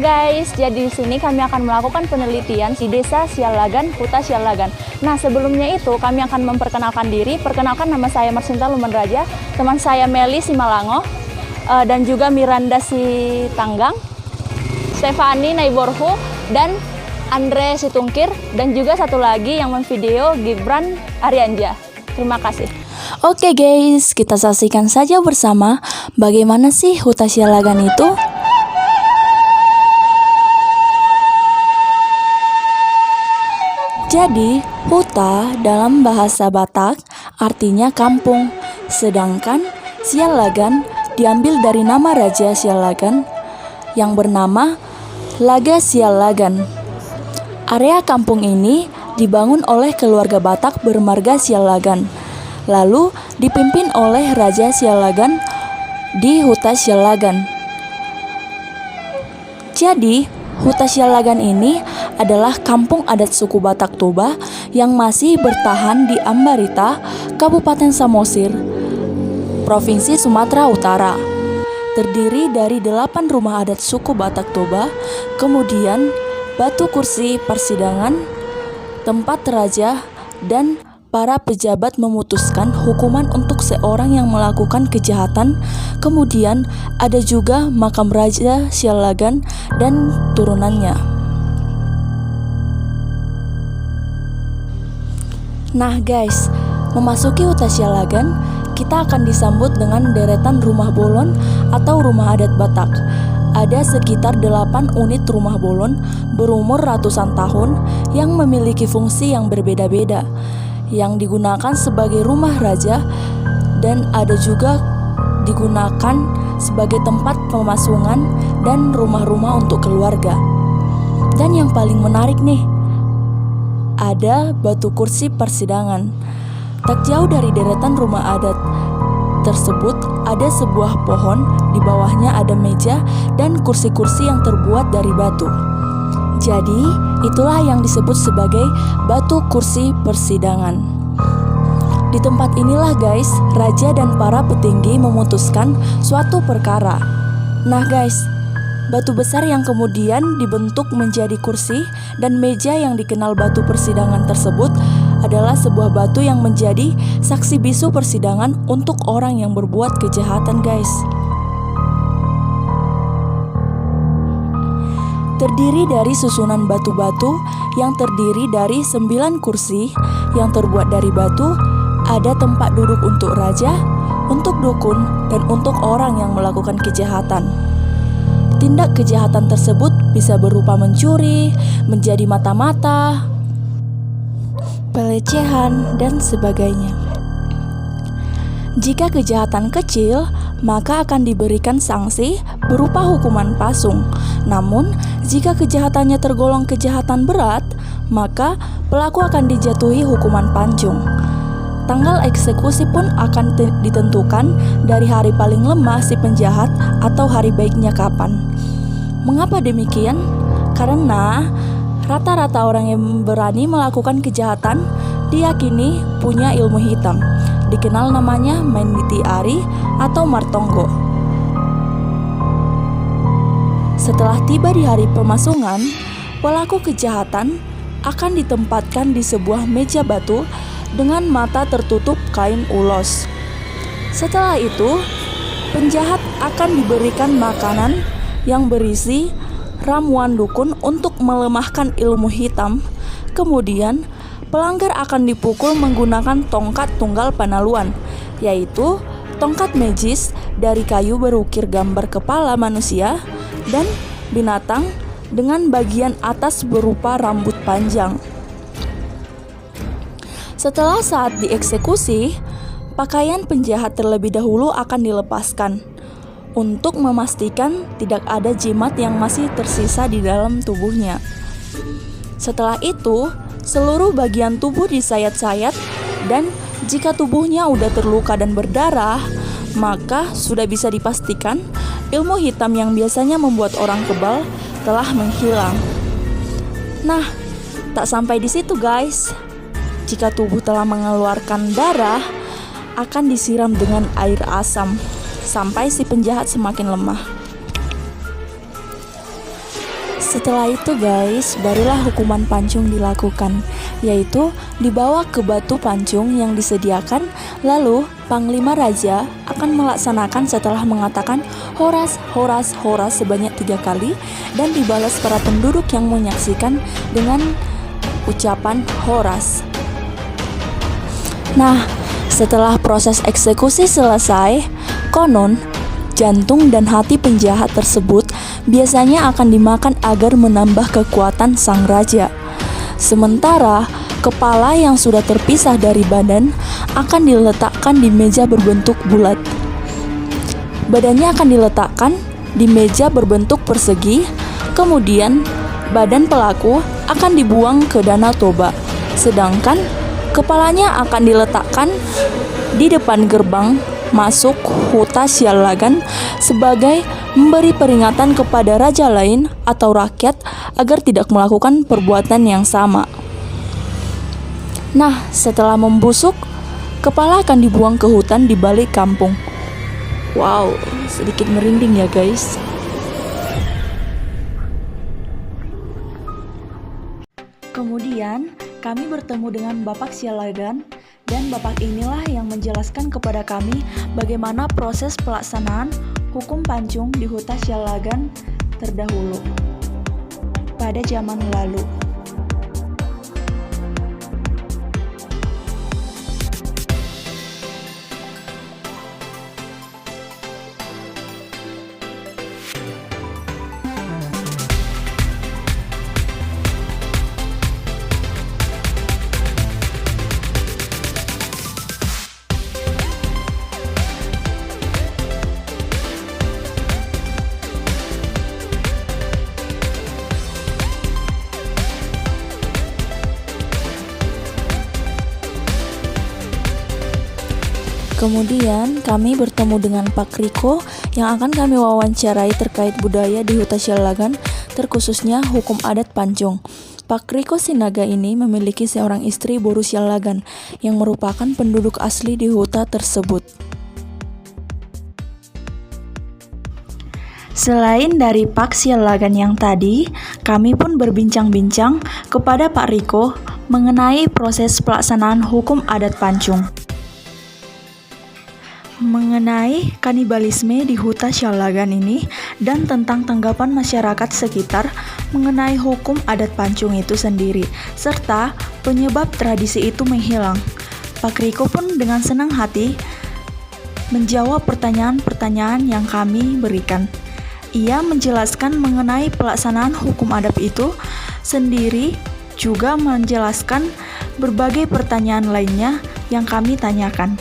guys, jadi di sini kami akan melakukan penelitian di Desa Sialagan, Huta Sialagan. Nah, sebelumnya itu kami akan memperkenalkan diri. Perkenalkan, nama saya Marsinta Lumanraja, teman saya Meli Simalango, dan juga Miranda Sitanggang, Stefani Naiborhu, dan Andre Situngkir, dan juga satu lagi yang memvideo Gibran Arianja. Terima kasih. Oke guys, kita saksikan saja bersama bagaimana sih Huta Sialagan itu. Jadi, huta dalam bahasa Batak artinya kampung, sedangkan Sialagan diambil dari nama Raja Sialagan yang bernama Laga Sialagan. Area kampung ini dibangun oleh keluarga Batak bermarga Sialagan, lalu dipimpin oleh Raja Sialagan di Huta Sialagan. Jadi, Huta Sialagan ini adalah kampung adat suku Batak Toba yang masih bertahan di Ambarita, Kabupaten Samosir, Provinsi Sumatera Utara. Terdiri dari 8 rumah adat suku Batak Toba, kemudian batu kursi persidangan, tempat raja, dan para pejabat memutuskan hukuman untuk seorang yang melakukan kejahatan. Kemudian ada juga makam Raja Sialagan dan turunannya. Nah guys, memasuki Huta Sialagan, kita akan disambut dengan deretan rumah bolon atau rumah adat Batak. Ada sekitar 8 unit rumah bolon berumur ratusan tahun yang memiliki fungsi yang berbeda-beda, yang digunakan sebagai rumah raja dan ada juga digunakan sebagai tempat pemasungan dan rumah-rumah untuk keluarga. Dan yang paling menarik nih, ada batu kursi persidangan. Tak jauh dari deretan rumah adat tersebut ada sebuah pohon, di bawahnya ada meja dan kursi-kursi yang terbuat dari batu. Jadi, itulah yang disebut sebagai batu kursi persidangan. Di tempat inilah guys, raja dan para petinggi memutuskan suatu perkara. Nah guys, batu besar yang kemudian dibentuk menjadi kursi dan meja yang dikenal batu persidangan tersebut adalah sebuah batu yang menjadi saksi bisu persidangan untuk orang yang berbuat kejahatan guys. Terdiri dari susunan batu-batu yang terdiri dari 9 kursi yang terbuat dari batu. Ada tempat duduk untuk raja, untuk dukun, dan untuk orang yang melakukan kejahatan. Tindak kejahatan tersebut bisa berupa mencuri, menjadi mata-mata, pelecehan, dan sebagainya. Jika kejahatan kecil, maka akan diberikan sanksi berupa hukuman pasung. Namun, jika kejahatannya tergolong kejahatan berat, maka pelaku akan dijatuhi hukuman pancung. Tanggal eksekusi pun akan ditentukan dari hari paling lemah si penjahat atau hari baiknya kapan. Mengapa demikian? Karena rata-rata orang yang berani melakukan kejahatan diyakini punya ilmu hitam, dikenal namanya Menditi Ari atau Martonggo. Setelah tiba di hari pemasungan, pelaku kejahatan akan ditempatkan di sebuah meja batu dengan mata tertutup kain ulos. Setelah itu, penjahat akan diberikan makanan yang berisi ramuan dukun untuk melemahkan ilmu hitam. Kemudian, pelanggar akan dipukul menggunakan tongkat tunggal panaluan, yaitu tongkat magis dari kayu berukir gambar kepala manusia dan binatang dengan bagian atas berupa rambut panjang. Setelah saat dieksekusi, pakaian penjahat terlebih dahulu akan dilepaskan untuk memastikan tidak ada jimat yang masih tersisa di dalam tubuhnya. Setelah itu, seluruh bagian tubuh disayat-sayat dan jika tubuhnya udah terluka dan berdarah, maka sudah bisa dipastikan ilmu hitam yang biasanya membuat orang kebal telah menghilang. Nah, tak sampai di situ guys. Jika tubuh telah mengeluarkan darah, akan disiram dengan air asam sampai si penjahat semakin lemah. Setelah itu guys, barulah hukuman pancung dilakukan, yaitu dibawa ke batu pancung yang disediakan. Lalu Panglima Raja akan melaksanakan setelah mengatakan horas, horas, horas sebanyak 3 kali, dan dibalas para penduduk yang menyaksikan dengan ucapan horas. Nah, setelah proses eksekusi selesai, konon jantung dan hati penjahat tersebut biasanya akan dimakan agar menambah kekuatan sang raja. Sementara kepala yang sudah terpisah dari badan akan diletakkan di meja berbentuk bulat. Badannya akan diletakkan di meja berbentuk persegi, kemudian badan pelaku akan dibuang ke Danau Toba, sedangkan kepalanya akan diletakkan di depan gerbang masuk Huta Sialagan sebagai memberi peringatan kepada raja lain atau rakyat agar tidak melakukan perbuatan yang sama. Nah, setelah membusuk, kepala akan dibuang ke hutan di balik kampung. Wow, sedikit merinding ya guys. Kemudian, kami bertemu dengan Bapak Sialagan, dan Bapak inilah yang menjelaskan kepada kami bagaimana proses pelaksanaan hukum pancung di Huta Sialagan terdahulu pada zaman lalu. Kemudian kami bertemu dengan Pak Riko yang akan kami wawancarai terkait budaya di Huta Sialagan, terkhususnya hukum adat pancung. Pak Riko Sinaga ini memiliki seorang istri Boru Sialagan yang merupakan penduduk asli di huta tersebut. Selain dari Pak Sialagan yang tadi, kami pun berbincang-bincang kepada Pak Riko mengenai proses pelaksanaan hukum adat pancung, mengenai kanibalisme di Huta Sialagan ini, dan tentang tanggapan masyarakat sekitar mengenai hukum adat pancung itu sendiri, serta penyebab tradisi itu menghilang. Pak Riko pun dengan senang hati menjawab pertanyaan-pertanyaan yang kami berikan. Ia menjelaskan mengenai pelaksanaan hukum adat itu sendiri, juga menjelaskan berbagai pertanyaan lainnya yang kami tanyakan.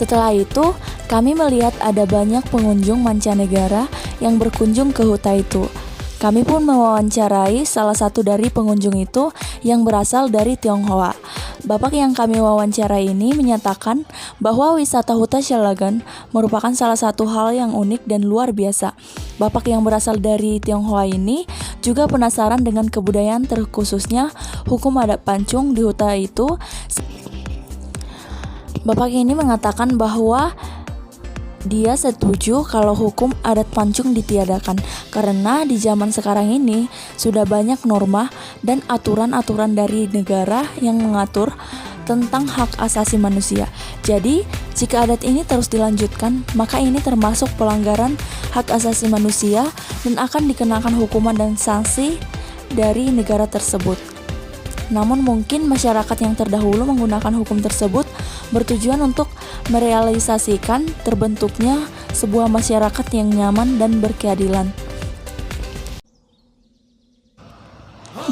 Setelah itu, kami melihat ada banyak pengunjung mancanegara yang berkunjung ke hutan itu. Kami pun mewawancarai salah satu dari pengunjung itu yang berasal dari Tionghoa. Bapak yang kami wawancarai ini menyatakan bahwa wisata Huta Sialagan merupakan salah satu hal yang unik dan luar biasa. Bapak yang berasal dari Tionghoa ini juga penasaran dengan kebudayaan terkhususnya hukum adat pancung di hutan itu. Bapak ini mengatakan bahwa dia setuju kalau hukum adat pancung ditiadakan karena di zaman sekarang ini sudah banyak norma dan aturan-aturan dari negara yang mengatur tentang hak asasi manusia. Jadi, jika adat ini terus dilanjutkan, maka ini termasuk pelanggaran hak asasi manusia dan akan dikenakan hukuman dan sanksi dari negara tersebut. Namun mungkin masyarakat yang terdahulu menggunakan hukum tersebut bertujuan untuk merealisasikan terbentuknya sebuah masyarakat yang nyaman dan berkeadilan.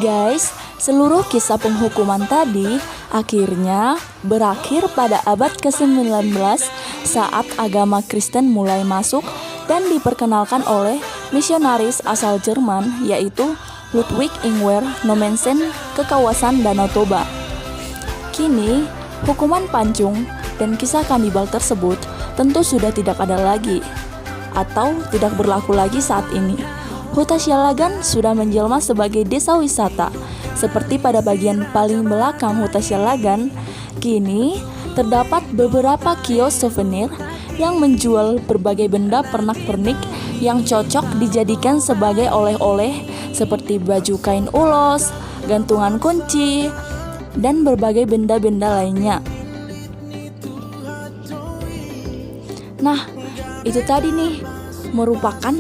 Guys, seluruh kisah penghukuman tadi akhirnya berakhir pada abad ke-19 saat agama Kristen mulai masuk dan diperkenalkan oleh misionaris asal Jerman yaitu Ludwig Ingwer Nommensen ke kawasan Danau Toba. Kini, hukuman pancung dan kisah kanibal tersebut tentu sudah tidak ada lagi atau tidak berlaku lagi saat ini. Huta Sialagan sudah menjelma sebagai desa wisata. Seperti pada bagian paling belakang Huta Sialagan, kini terdapat beberapa kios souvenir yang menjual berbagai benda pernak-pernik yang cocok dijadikan sebagai oleh-oleh seperti baju kain ulos, gantungan kunci, dan berbagai benda-benda lainnya. Nah, itu tadi nih merupakan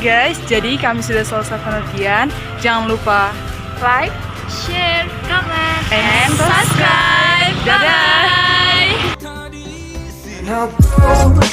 guys, jadi kami sudah selesai penelitian. Jangan lupa like, Share, comment, and subscribe. Dadah. Bye.